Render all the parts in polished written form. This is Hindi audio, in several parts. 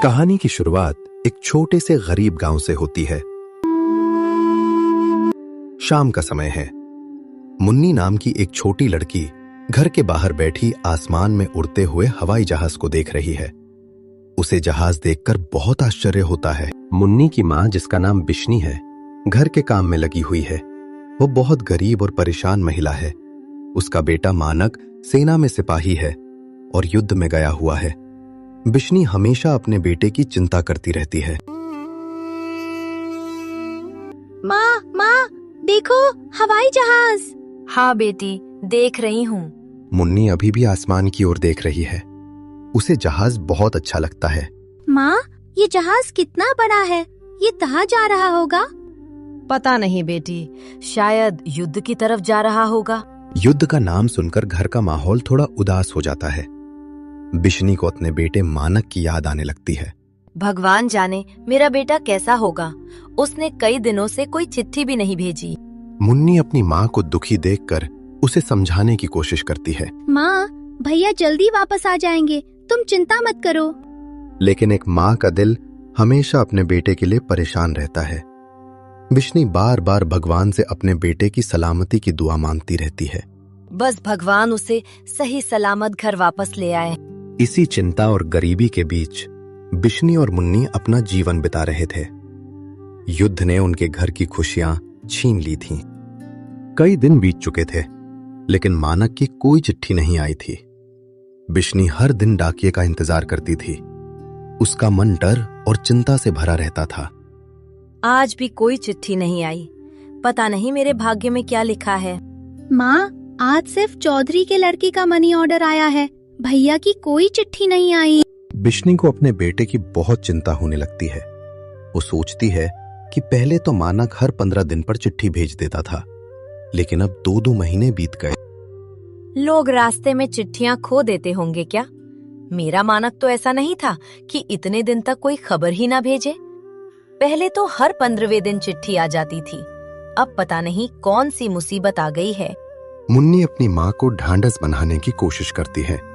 कहानी की शुरुआत एक छोटे से गरीब गांव से होती है। शाम का समय है। मुन्नी नाम की एक छोटी लड़की घर के बाहर बैठी आसमान में उड़ते हुए हवाई जहाज को देख रही है। उसे जहाज देखकर बहुत आश्चर्य होता है। मुन्नी की मां, जिसका नाम बिशनी है, घर के काम में लगी हुई है। वो बहुत गरीब और परेशान महिला है। उसका बेटा मानक सेना में सिपाही है और युद्ध में गया हुआ है। बिशनी हमेशा अपने बेटे की चिंता करती रहती है। माँ, देखो हवाई जहाज। हाँ बेटी, देख रही हूँ। मुन्नी अभी भी आसमान की ओर देख रही है। उसे जहाज बहुत अच्छा लगता है। माँ, ये जहाज कितना बड़ा है? ये कहाँ जा रहा होगा? पता नहीं बेटी, शायद युद्ध की तरफ जा रहा होगा। युद्ध का नाम सुनकर घर का माहौल थोड़ा उदास हो जाता है। बिशनी को अपने बेटे मानक की याद आने लगती है। भगवान जाने मेरा बेटा कैसा होगा। उसने कई दिनों से कोई चिट्ठी भी नहीं भेजी। मुन्नी अपनी माँ को दुखी देखकर उसे समझाने की कोशिश करती है। माँ, भैया जल्दी वापस आ जाएंगे, तुम चिंता मत करो। लेकिन एक माँ का दिल हमेशा अपने बेटे के लिए परेशान रहता है। बिशनी बार बार भगवान से अपने बेटे की सलामती की दुआ मांगती रहती है। बस भगवान उसे सही सलामत घर वापस ले आए। इसी चिंता और गरीबी के बीच बिशनी और मुन्नी अपना जीवन बिता रहे थे। युद्ध ने उनके घर की खुशियां छीन ली थीं। कई दिन बीत चुके थे, लेकिन मानक की कोई चिट्ठी नहीं आई थी। बिशनी हर दिन डाकिये का इंतजार करती थी। उसका मन डर और चिंता से भरा रहता था। आज भी कोई चिट्ठी नहीं आई। पता नहीं मेरे भाग्य में क्या लिखा है। माँ, आज सिर्फ चौधरी के लड़के का मनी ऑर्डर आया है, भैया की कोई चिट्ठी नहीं आई। बिशनी को अपने बेटे की बहुत चिंता होने लगती है। वो सोचती है कि पहले तो मानक हर 15 दिन पर चिट्ठी भेज देता था, लेकिन अब 2-2 महीने बीत गए। लोग रास्ते में चिट्ठियां खो देते होंगे क्या? मेरा मानक तो ऐसा नहीं था कि इतने दिन तक कोई खबर ही ना भेजे। पहले तो हर 15वें दिन चिट्ठी आ जाती थी। अब पता नहीं कौन सी मुसीबत आ गई है। मुन्नी अपनी माँ को ढांढस बनाने की कोशिश करती है।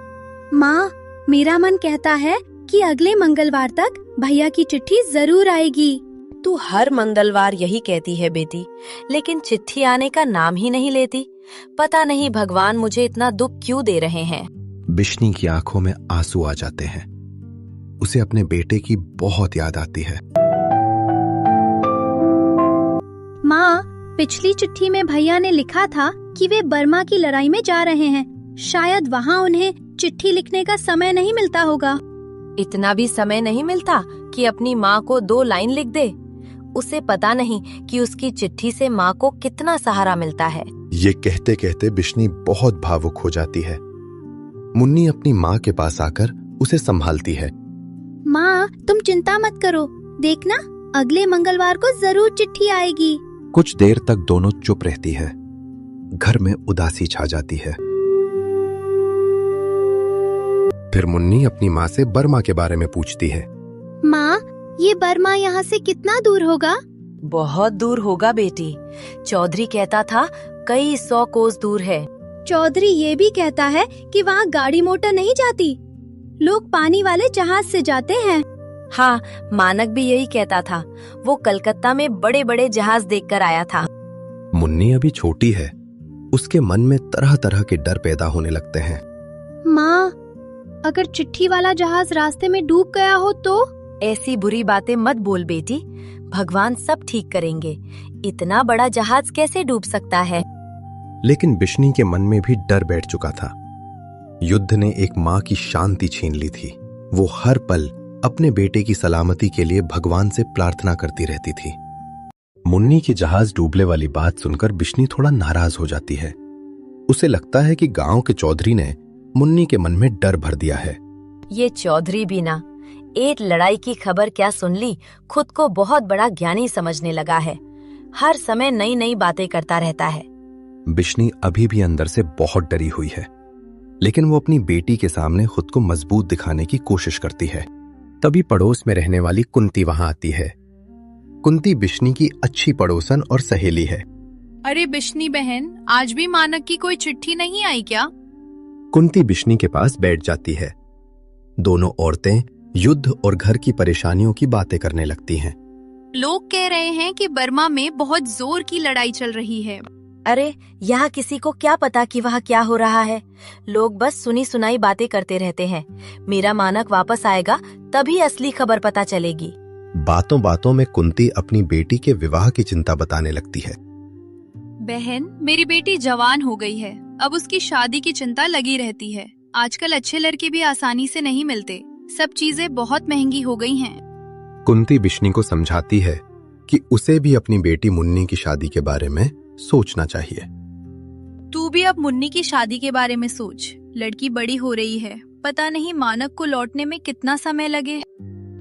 माँ, मेरा मन कहता है कि अगले मंगलवार तक भैया की चिट्ठी जरूर आएगी। तू हर मंगलवार यही कहती है बेटी, लेकिन चिट्ठी आने का नाम ही नहीं लेती। पता नहीं भगवान मुझे इतना दुख क्यों दे रहे हैं। बिशनी की आंखों में आंसू आ जाते हैं। उसे अपने बेटे की बहुत याद आती है। माँ, पिछली चिट्ठी में भैया ने लिखा था कि वे बर्मा की लड़ाई में जा रहे हैं। शायद वहाँ उन्हें चिट्ठी लिखने का समय नहीं मिलता होगा। इतना भी समय नहीं मिलता कि अपनी माँ को 2 लाइन लिख दे। उसे पता नहीं कि उसकी चिट्ठी से माँ को कितना सहारा मिलता है। ये कहते कहते बिशनी बहुत भावुक हो जाती है। मुन्नी अपनी माँ के पास आकर उसे संभालती है। माँ, तुम चिंता मत करो, देखना अगले मंगलवार को जरूर चिट्ठी आएगी। कुछ देर तक दोनों चुप रहती है। घर में उदासी छा जाती है। फिर मुन्नी अपनी माँ से बर्मा के बारे में पूछती है। माँ, ये बर्मा यहाँ से कितना दूर होगा? बहुत दूर होगा बेटी। चौधरी कहता था कई 100 कोस दूर है। चौधरी ये भी कहता है कि वहाँ गाड़ी मोटर नहीं जाती, लोग पानी वाले जहाज से जाते हैं। हाँ, मानक भी यही कहता था। वो कलकत्ता में बड़े बड़े जहाज देखकर आया था। मुन्नी अभी छोटी है। उसके मन में तरह तरह के डर पैदा होने लगते हैं। माँ, अगर चिट्ठी वाला जहाज रास्ते में डूब गया हो तो? ऐसी बुरी बातें मत बोल बेटी, भगवान सब ठीक करेंगे। इतना बड़ा जहाज कैसे डूब सकता है? लेकिन बिशनी के मन में भी डर बैठ चुका था। युद्ध ने एक माँ की शांति छीन ली थी। वो हर पल अपने बेटे की सलामती के लिए भगवान से प्रार्थना करती रहती थी। मुन्नी की जहाज डूबने वाली बात सुनकर बिशनी थोड़ा नाराज हो जाती है। उसे लगता है कि गांव के चौधरी ने मुन्नी के मन में डर भर दिया है। ये चौधरी भी ना, एक लड़ाई की खबर क्या सुन ली, खुद को बहुत बड़ा ज्ञानी समझने लगा है। हर समय नई नई बातें करता रहता है। बिशनी अभी भी अंदर से बहुत डरी हुई है, लेकिन वो अपनी बेटी के सामने खुद को मजबूत दिखाने की कोशिश करती है। तभी पड़ोस में रहने वाली कुंती वहां आती है। कुंती बिशनी की अच्छी पड़ोसन और सहेली है। अरे बिशनी बहन, आज भी मानक की कोई चिट्ठी नहीं आई क्या? कुंती बिशनी के पास बैठ जाती है। दोनों औरतें युद्ध और घर की परेशानियों की बातें करने लगती हैं। लोग कह रहे हैं कि बर्मा में बहुत जोर की लड़ाई चल रही है। अरे यहाँ किसी को क्या पता कि वहाँ क्या हो रहा है। लोग बस सुनी सुनाई बातें करते रहते हैं। मेरा मानक वापस आएगा तभी असली खबर पता चलेगी। बातों बातों में कुंती अपनी बेटी के विवाह की चिंता बताने लगती है। बहन, मेरी बेटी जवान हो गई है, अब उसकी शादी की चिंता लगी रहती है। आजकल अच्छे लड़के भी आसानी से नहीं मिलते, सब चीजें बहुत महंगी हो गई हैं। कुंती बिश्नी को समझाती है कि उसे भी अपनी बेटी मुन्नी की शादी के बारे में सोचना चाहिए। तू भी अब मुन्नी की शादी के बारे में सोच। लड़की बड़ी हो रही है, पता नहीं मानक को लौटने में कितना समय लगे।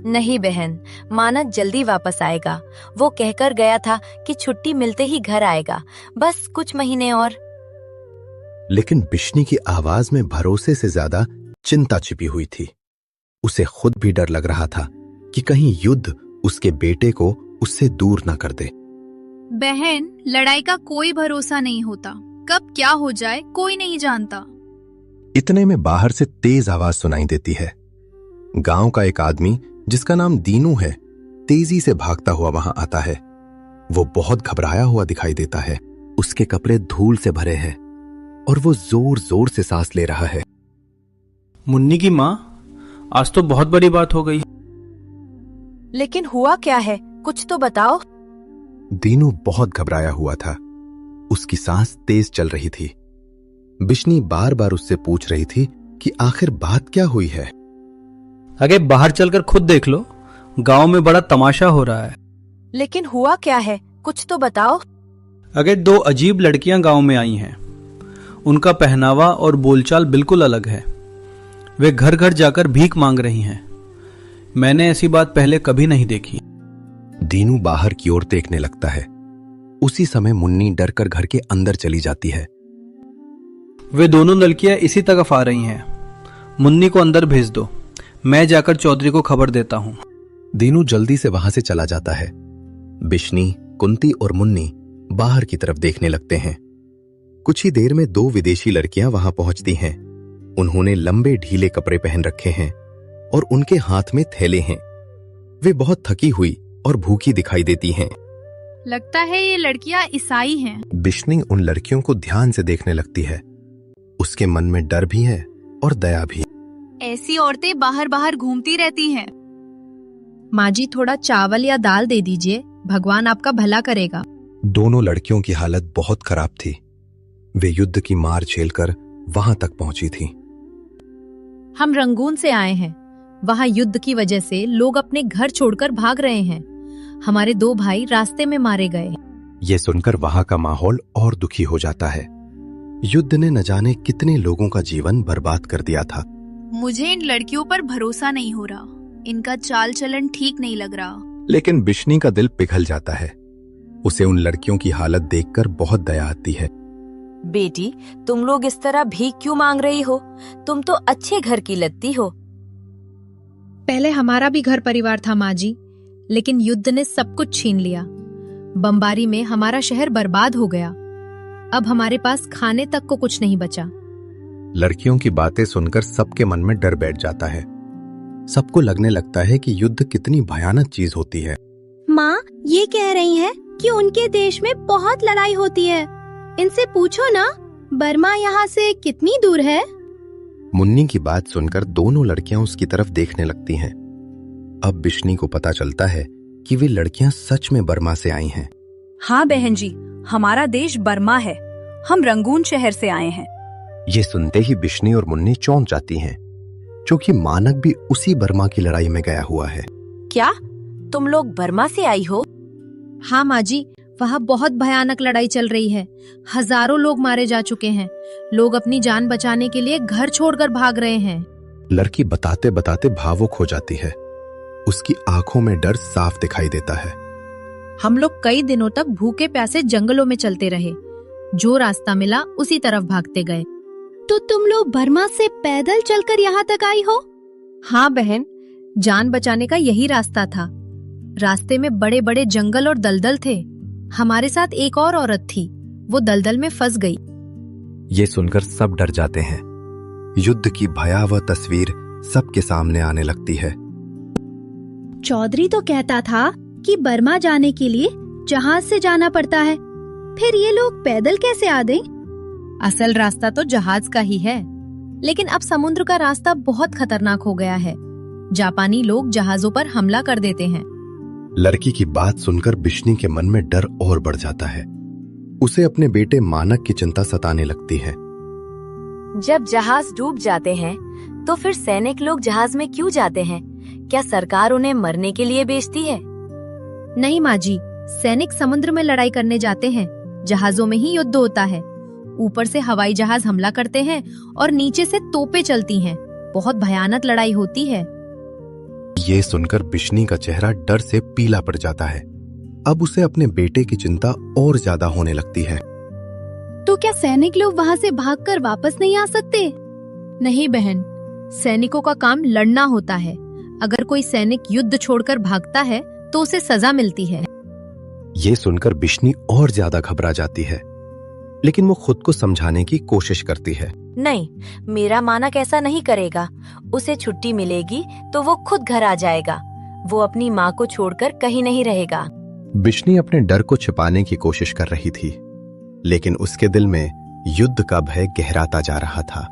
नहीं बहन, मानक जल्दी वापस आएगा। वो कहकर गया था कि छुट्टी मिलते ही घर आएगा, बस कुछ महीने और। लेकिन बिश्नी की आवाज में भरोसे से ज्यादा चिंता छिपी हुई थी। उसे खुद भी डर लग रहा था कि कहीं युद्ध उसके बेटे को उससे दूर न कर दे। बहन, लड़ाई का कोई भरोसा नहीं होता, कब क्या हो जाए कोई नहीं जानता। इतने में बाहर से तेज आवाज सुनाई देती है। गांव का एक आदमी जिसका नाम दीनू है, तेजी से भागता हुआ वहां आता है। वो बहुत घबराया हुआ दिखाई देता है। उसके कपड़े धूल से भरे हैं और वो जोर जोर से सांस ले रहा है। मुन्नी की माँ, आज तो बहुत बड़ी बात हो गई। लेकिन हुआ क्या है, कुछ तो बताओ। दीनू बहुत घबराया हुआ था। उसकी सांस तेज चल रही थी। बिश्नी बार बार उससे पूछ रही थी कि आखिर बात क्या हुई है। अगे बाहर चलकर खुद देख लो, गांव में बड़ा तमाशा हो रहा है। लेकिन हुआ क्या है, कुछ तो बताओ। अगे दो अजीब लड़कियां गांव में आई हैं। उनका पहनावा और बोलचाल बिल्कुल अलग है। वे घर घर जाकर भीख मांग रही हैं। मैंने ऐसी बात पहले कभी नहीं देखी। दीनू बाहर की ओर देखने लगता है। उसी समय मुन्नी डरकर घर के अंदर चली जाती है। वे दोनों लड़कियां इसी तरफ आ रही हैं। मुन्नी को अंदर भेज दो, मैं जाकर चौधरी को खबर देता हूं। दीनू जल्दी से वहां से चला जाता है। बिश्नी, कुंती और मुन्नी बाहर की तरफ देखने लगते हैं। कुछ ही देर में दो विदेशी लड़कियां वहां पहुंचती हैं। उन्होंने लंबे ढीले कपड़े पहन रखे हैं और उनके हाथ में थैले हैं। वे बहुत थकी हुई और भूखी दिखाई देती हैं। लगता है ये लड़कियां ईसाई हैं। बिश्नी उन लड़कियों को ध्यान से देखने लगती है। उसके मन में डर भी है और दया भी। ऐसी औरतें बाहर बाहर घूमती रहती हैं। माँ जी, थोड़ा चावल या दाल दे दीजिए, भगवान आपका भला करेगा। दोनों लड़कियों की हालत बहुत खराब थी। वे युद्ध की मार झेलकर वहां तक पहुंची थी। हम रंगून से आए हैं। वहाँ युद्ध की वजह से लोग अपने घर छोड़कर भाग रहे हैं। हमारे दो भाई रास्ते में मारे गए। ये सुनकर वहां का माहौल और दुखी हो जाता है। युद्ध ने न जाने कितने लोगों का जीवन बर्बाद कर दिया था। मुझे इन लड़कियों पर भरोसा नहीं हो रहा। इनका चाल चलन ठीक नहीं लग रहा। लेकिन बिश्नी का दिल पिघल जाता है। उसे उन लड़कियों की हालत देखकर बहुत दया आती है। बेटी, तुम लोग इस तरह भीख क्यों मांग रही हो? तुम तो अच्छे घर की लगती हो। पहले हमारा भी घर परिवार था माँ जी, लेकिन युद्ध ने सब कुछ छीन लिया। बमबारी में हमारा शहर बर्बाद हो गया। अब हमारे पास खाने तक को कुछ नहीं बचा। लड़कियों की बातें सुनकर सबके मन में डर बैठ जाता है। सबको लगने लगता है कि युद्ध कितनी भयानक चीज होती है। माँ, ये कह रही हैं कि उनके देश में बहुत लड़ाई होती है। इनसे पूछो ना, बर्मा यहाँ से कितनी दूर है? मुन्नी की बात सुनकर दोनों लड़कियां उसकी तरफ देखने लगती हैं। अब बिश्नी को पता चलता है कि वे लड़कियां सच में बर्मा से आई हैं। हाँ बहन जी, हमारा देश बर्मा है। हम रंगून शहर से आए हैं। ये सुनते ही बिश्नी और मुन्नी चौंक जाती हैं, क्योंकि मानक भी उसी बर्मा की लड़ाई में गया हुआ है। क्या तुम लोग बर्मा से आई हो? हाँ माँ जी, वहाँ बहुत भयानक लड़ाई चल रही है। हजारों लोग मारे जा चुके हैं। लोग अपनी जान बचाने के लिए घर छोड़कर भाग रहे हैं। लड़की बताते बताते भावुक हो जाती है। उसकी आंखों में डर साफ दिखाई देता है। हम लोग कई दिनों तक भूखे प्यासे जंगलों में चलते रहे। जो रास्ता मिला उसी तरफ भागते गए। तो तुम लोग बर्मा से पैदल चलकर यहाँ तक आई हो? हाँ बहन, जान बचाने का यही रास्ता था। रास्ते में बड़े बड़े जंगल और दलदल थे। हमारे साथ एक और औरत थी, वो दलदल में फंस गई। ये सुनकर सब डर जाते हैं। युद्ध की भयावह तस्वीर सबके सामने आने लगती है। चौधरी तो कहता था कि बर्मा जाने के लिए जहाज से जाना पड़ता है, फिर ये लोग पैदल कैसे आ गए? असल रास्ता तो जहाज का ही है, लेकिन अब समुद्र का रास्ता बहुत खतरनाक हो गया है। जापानी लोग जहाजों पर हमला कर देते हैं। लड़की की बात सुनकर बिश्नी के मन में डर और बढ़ जाता है। उसे अपने बेटे मानक की चिंता सताने लगती है। जब जहाज डूब जाते हैं तो फिर सैनिक लोग जहाज में क्यों जाते हैं? क्या सरकार उन्हें मरने के लिए बेचती है? नहीं माँ जी, सैनिक समुद्र में लड़ाई करने जाते हैं। जहाजों में ही युद्ध होता है। ऊपर से हवाई जहाज हमला करते हैं और नीचे से तोपें चलती हैं। बहुत भयानक लड़ाई होती है। ये सुनकर बिश्नी का चेहरा डर से पीला पड़ जाता है। अब उसे अपने बेटे की चिंता और ज्यादा होने लगती है। तो क्या सैनिक लोग वहाँ से भागकर वापस नहीं आ सकते? नहीं बहन, सैनिकों का काम लड़ना होता है। अगर कोई सैनिक युद्ध छोड़कर भागता है तो उसे सजा मिलती है। ये सुनकर बिश्नी और ज्यादा घबरा जाती है, लेकिन वो खुद को समझाने की कोशिश करती है। नहीं, मेरा मानक ऐसा नहीं करेगा। उसे छुट्टी मिलेगी तो वो खुद घर आ जाएगा। वो अपनी माँ को छोड़कर कहीं नहीं रहेगा। बिश्नी अपने डर को छिपाने की कोशिश कर रही थी, लेकिन उसके दिल में युद्ध का भय गहराता जा रहा था।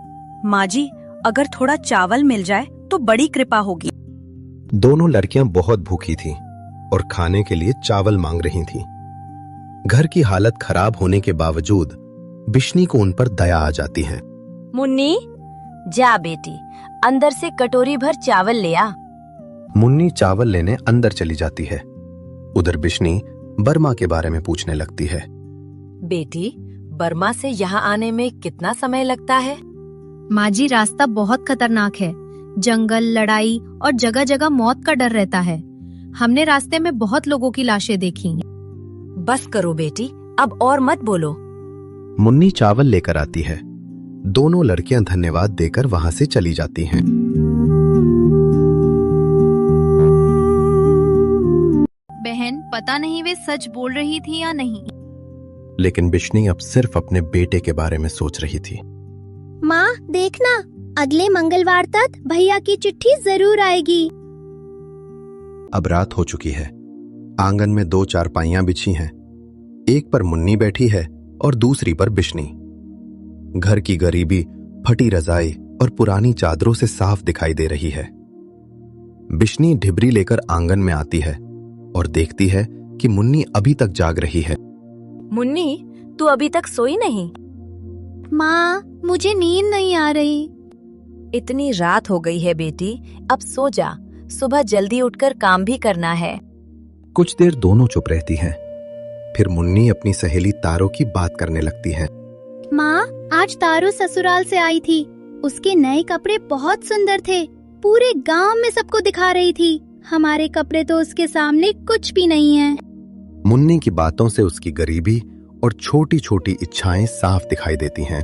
माँ जी, अगर थोड़ा चावल मिल जाए तो बड़ी कृपा होगी। दोनों लड़कियां बहुत भूखी थीं और खाने के लिए चावल मांग रही थीं। घर की हालत खराब होने के बावजूद बिश्नी को उन पर दया आ जाती है। मुन्नी, जा बेटी, अंदर से कटोरी भर चावल ले आ। मुन्नी चावल लेने अंदर चली जाती है। उधर बिश्नी बर्मा के बारे में पूछने लगती है। बेटी, बर्मा से यहाँ आने में कितना समय लगता है? माँ जी, रास्ता बहुत खतरनाक है। जंगल, लड़ाई और जगह जगह मौत का डर रहता है। हमने रास्ते में बहुत लोगों की लाशें देखी। बस करो बेटी, अब और मत बोलो। मुन्नी चावल लेकर आती है। दोनों लड़कियां धन्यवाद देकर वहां से चली जाती हैं। बहन, पता नहीं वे सच बोल रही थी या नहीं। लेकिन बिश्नी अब सिर्फ अपने बेटे के बारे में सोच रही थी। माँ देखना, अगले मंगलवार तक भैया की चिट्ठी जरूर आएगी। अब रात हो चुकी है। आंगन में 2 चारपाइयां बिछी हैं। एक पर मुन्नी बैठी है और दूसरी पर बिश्नी। घर की गरीबी, फटी रजाई और पुरानी चादरों से साफ दिखाई दे रही है। बिश्नी ढिबरी लेकर आंगन में आती है और देखती है कि मुन्नी अभी तक जाग रही है। मुन्नी, तू अभी तक सोई नहीं? माँ, मुझे नींद नहीं आ रही। इतनी रात हो गई है बेटी, अब सो जा। सुबह जल्दी उठकर काम भी करना है। कुछ देर दोनों चुप रहती हैं। फिर मुन्नी अपनी सहेली तारो की बात करने लगती है। माँ, आज तारो ससुराल से आई थी। उसके नए कपड़े बहुत सुंदर थे। पूरे गांव में सबको दिखा रही थी। हमारे कपड़े तो उसके सामने कुछ भी नहीं है। मुन्नी की बातों से उसकी गरीबी और छोटी छोटी इच्छाएं साफ दिखाई देती हैं।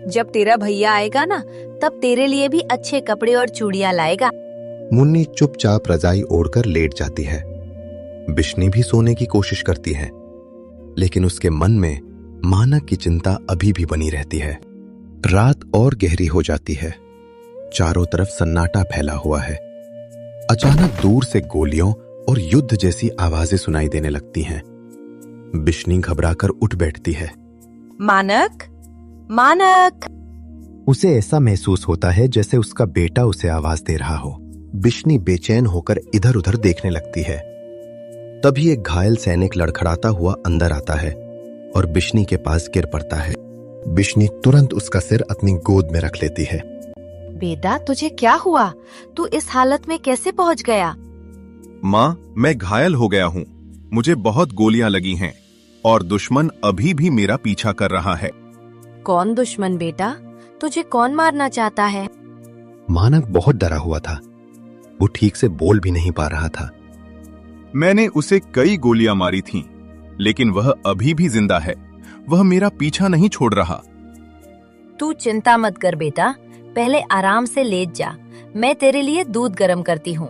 जब तेरा भैया आएगा ना, तब तेरे लिए भी अच्छे कपड़े और चूड़ियां लाएगा। मुन्नी चुपचाप रजाई ओढ़कर लेट जाती है। बिश्नी भी सोने की कोशिश करती है, लेकिन उसके मन में मानक की चिंता अभी भी बनी रहती है। रात और गहरी हो जाती है। चारों तरफ सन्नाटा फैला हुआ है। अचानक दूर से गोलियों और युद्ध जैसी आवाजें सुनाई देने लगती हैं। बिश्नी घबराकर उठ बैठती है। मानक, मानक! उसे ऐसा महसूस होता है जैसे उसका बेटा उसे आवाज दे रहा हो। बिश्नी बेचैन होकर इधर उधर देखने लगती है। तभी एक घायल सैनिक लड़खड़ाता हुआ अंदर आता है और बिश्नी के पास गिर पड़ता है। बिश्नी तुरंत उसका सिर अपनी गोद में रख लेती है। बेटा, तुझे क्या हुआ? तू इस हालत में कैसे पहुंच गया? माँ, मैं घायल हो गया हूँ। मुझे बहुत गोलियां लगी हैं और दुश्मन अभी भी मेरा पीछा कर रहा है। कौन दुश्मन बेटा? तुझे कौन मारना चाहता है? मानक बहुत डरा हुआ था। वो ठीक से बोल भी नहीं पा रहा था। मैंने उसे कई गोलियां मारी थीं, लेकिन वह अभी भी जिंदा है। वह मेरा पीछा नहीं छोड़ रहा। तू चिंता मत कर बेटा, पहले आराम से लेट जा। मैं तेरे लिए दूध गर्म करती हूँ।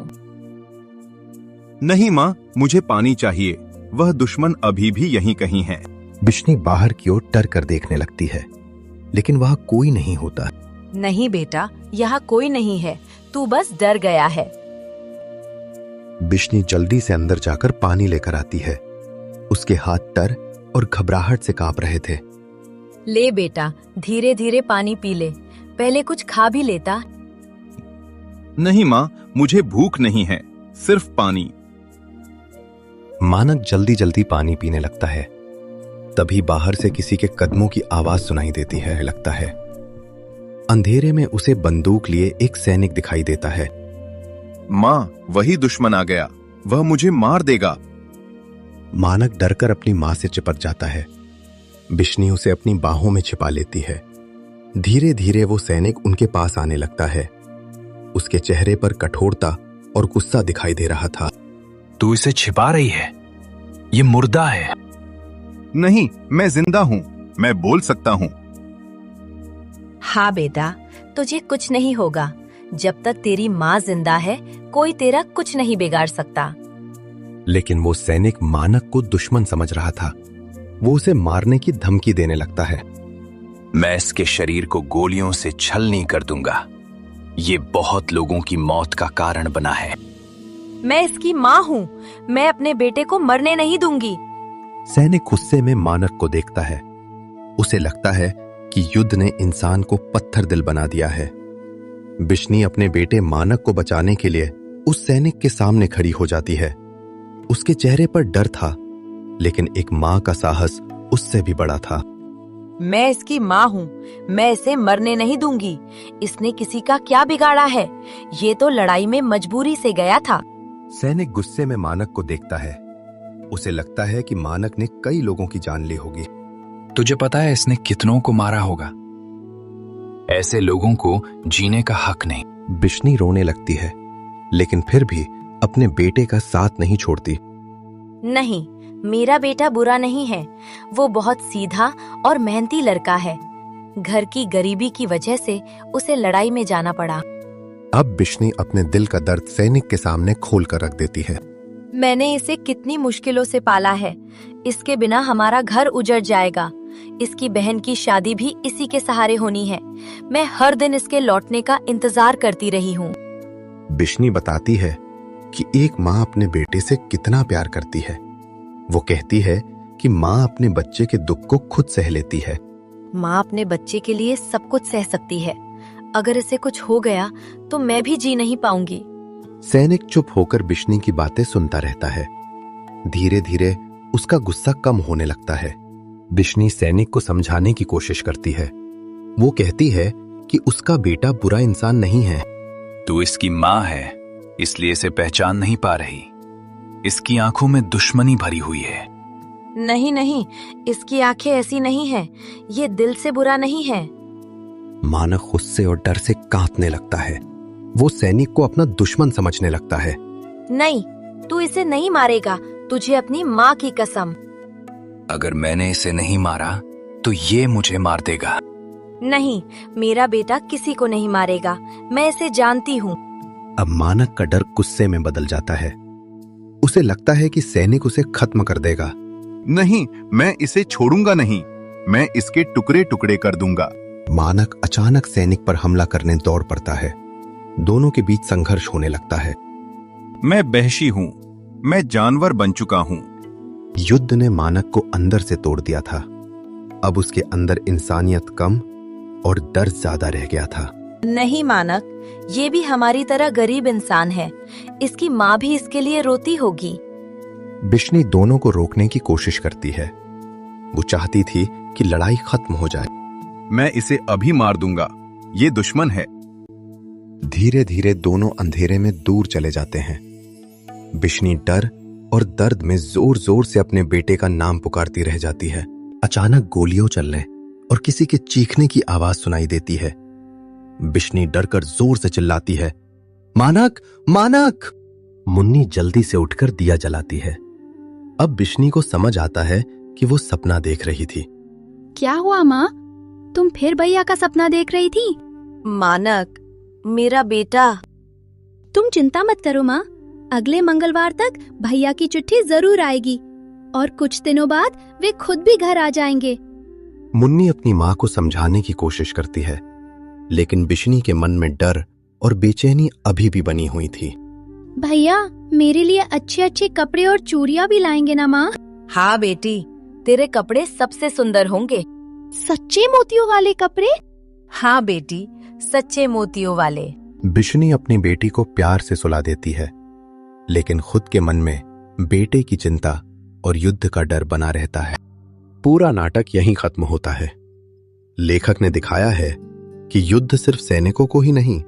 नहीं माँ, मुझे पानी चाहिए। वह दुश्मन अभी भी यहीं कहीं है। बिश्नी बाहर की ओर डर कर देखने लगती है, लेकिन वहां कोई नहीं होता। नहीं बेटा, यहाँ कोई नहीं है। तू बस डर गया है। बिश्नी जल्दी से अंदर जाकर पानी लेकर आती है। उसके हाथ डर और घबराहट से कांप रहे थे। ले बेटा, धीरे धीरे पानी पी ले, पहले कुछ खा भी लेता। नहीं माँ, मुझे भूख नहीं है, सिर्फ पानी। मानक जल्दी जल्दी पानी पीने लगता है। तभी बाहर से किसी के कदमों की आवाज सुनाई देती है। लगता है अंधेरे में उसे बंदूक लिए एक सैनिक दिखाई देता है। माँ, वही दुश्मन आ गया, वह मुझे मार देगा। मानक डरकर अपनी मां से चिपक जाता है। बिश्नी उसे अपनी बाहों में छिपा लेती है। धीरे धीरे वो सैनिक उनके पास आने लगता है। उसके चेहरे पर कठोरता और गुस्सा दिखाई दे रहा था। तू इसे छिपा रही है, ये मुर्दा है। नहीं, मैं जिंदा हूँ, मैं बोल सकता हूँ। हाँ बेटा, तुझे कुछ नहीं होगा। जब तक तेरी माँ जिंदा है, कोई तेरा कुछ नहीं बिगाड़ सकता। लेकिन वो सैनिक मानक को दुश्मन समझ रहा था। वो उसे मारने की धमकी देने लगता है। मैं इसके शरीर को गोलियों से छलनी कर दूंगा। ये बहुत लोगों की मौत का कारण बना है। मैं इसकी माँ हूँ, मैं अपने बेटे को मरने नहीं दूंगी। सैनिक गुस्से में मानक को देखता है। उसे लगता है कि युद्ध ने इंसान को पत्थर दिल बना दिया है। बिश्नी अपने बेटे मानक को बचाने के लिए उस सैनिक के सामने खड़ी हो जाती है। उसके चेहरे पर डर था, लेकिन एक माँ का साहस उससे भी बड़ा था। मैं इसकी माँ हूँ, मैं इसे मरने नहीं दूंगी। इसने किसी का क्या बिगाड़ा है? ये तो लड़ाई में मजबूरी से गया था। सैनिक गुस्से में मानक को देखता है। उसे लगता है कि मानक ने कई लोगों की जान ली होगी। तुझे पता है इसने कितनों को मारा होगा? ऐसे लोगों को जीने का हक नहीं। बिश्नी रोने लगती है, लेकिन फिर भी अपने बेटे का साथ नहीं छोड़ती। नहीं, मेरा बेटा बुरा नहीं है। वो बहुत सीधा और मेहनती लड़का है। घर की गरीबी की वजह से उसे लड़ाई में जाना पड़ा। अब बिश्नी अपने दिल का दर्द सैनिक के सामने खोल कर रख देती है। मैंने इसे कितनी मुश्किलों से पाला है। इसके बिना हमारा घर उजड़ जाएगा। इसकी बहन की शादी भी इसी के सहारे होनी है। मैं हर दिन इसके लौटने का इंतजार करती रही हूँ। बिश्नी बताती है कि एक माँ अपने बेटे से कितना प्यार करती है। वो कहती है कि माँ अपने बच्चे के दुख को खुद सह लेती है। माँ अपने बच्चे के लिए सब कुछ सह सकती है। अगर इसे कुछ हो गया तो मैं भी जी नहीं पाऊंगी। सैनिक चुप होकर बिश्नी की बातें सुनता रहता है। धीरे धीरे उसका गुस्सा कम होने लगता है। बिश्नी सैनिक को समझाने की कोशिश करती है। वो कहती है कि उसका बेटा बुरा इंसान नहीं है। तू इसकी माँ है, इसलिए इसे पहचान नहीं पा रही। इसकी आंखों में दुश्मनी भरी हुई है। नहीं नहीं, इसकी आंखें ऐसी नहीं हैं। ये दिल से बुरा नहीं है। मानक गुस्से और डर से कांपने लगता है। वो सैनिक को अपना दुश्मन समझने लगता है। नहीं, तू इसे नहीं मारेगा, तुझे अपनी माँ की कसम। अगर मैंने इसे नहीं मारा तो ये मुझे मार देगा। नहीं, मेरा बेटा किसी को नहीं मारेगा, मैं इसे जानती हूँ। अब मानक का डर गुस्से में बदल जाता है। उसे लगता है कि सैनिक उसे खत्म कर देगा। नहीं, मैं इसे छोड़ूंगा नहीं, मैं इसके टुकड़े टुकड़े कर दूंगा। मानक अचानक सैनिक पर हमला करने दौड़ पड़ता है। दोनों के बीच संघर्ष होने लगता है। मैं वहशी हूँ, मैं जानवर बन चुका हूँ। युद्ध ने मानक को अंदर से तोड़ दिया था। अब उसके अंदर इंसानियत कम और डर ज्यादा रह गया था। नहीं मानक, ये भी हमारी तरह गरीब इंसान है। इसकी माँ भी इसके लिए रोती होगी। बिश्नी दोनों को रोकने की कोशिश करती है। वो चाहती थी कि लड़ाई खत्म हो जाए। मैं इसे अभी मार दूंगा, ये दुश्मन है। धीरे धीरे दोनों अंधेरे में दूर चले जाते हैं। बिश्नी डर और दर्द में जोर जोर से अपने बेटे का नाम पुकारती रह जाती है। अचानक गोलियों चलने और किसी के चीखने की आवाज सुनाई देती है। बिश्नी डरकर जोर से चिल्लाती है, मानक, मानक! मुन्नी जल्दी से उठकर दिया जलाती है। अब बिश्नी को समझ आता है कि वो सपना देख रही थी। क्या हुआ माँ? तुम फिर भैया का सपना देख रही थी? मानक, मेरा बेटा। तुम चिंता मत करो माँ, अगले मंगलवार तक भैया की चिट्ठी जरूर आएगी और कुछ दिनों बाद वे खुद भी घर आ जाएंगे। मुन्नी अपनी माँ को समझाने की कोशिश करती है, लेकिन बिश्नी के मन में डर और बेचैनी अभी भी बनी हुई थी। भैया मेरे लिए अच्छे अच्छे कपड़े और चूड़ियाँ भी लाएंगे ना माँ? हाँ बेटी, तेरे कपड़े सबसे सुंदर होंगे। सच्चे मोतियों वाले कपड़े? हाँ बेटी, सच्चे मोतियों वाले। बिशनी अपनी बेटी को प्यार से सुला देती है, लेकिन खुद के मन में बेटे की चिंता और युद्ध का डर बना रहता है। पूरा नाटक यहीं खत्म होता है। लेखक ने दिखाया है कि युद्ध सिर्फ सैनिकों को ही नहीं,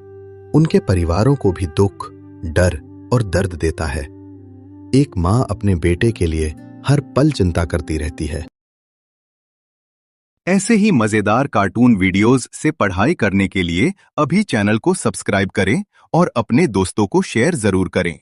उनके परिवारों को भी दुख, डर और दर्द देता है। एक मां अपने बेटे के लिए हर पल चिंता करती रहती है। ऐसे ही मजेदार कार्टून वीडियोस से पढ़ाई करने के लिए अभी चैनल को सब्सक्राइब करें और अपने दोस्तों को शेयर जरूर करें।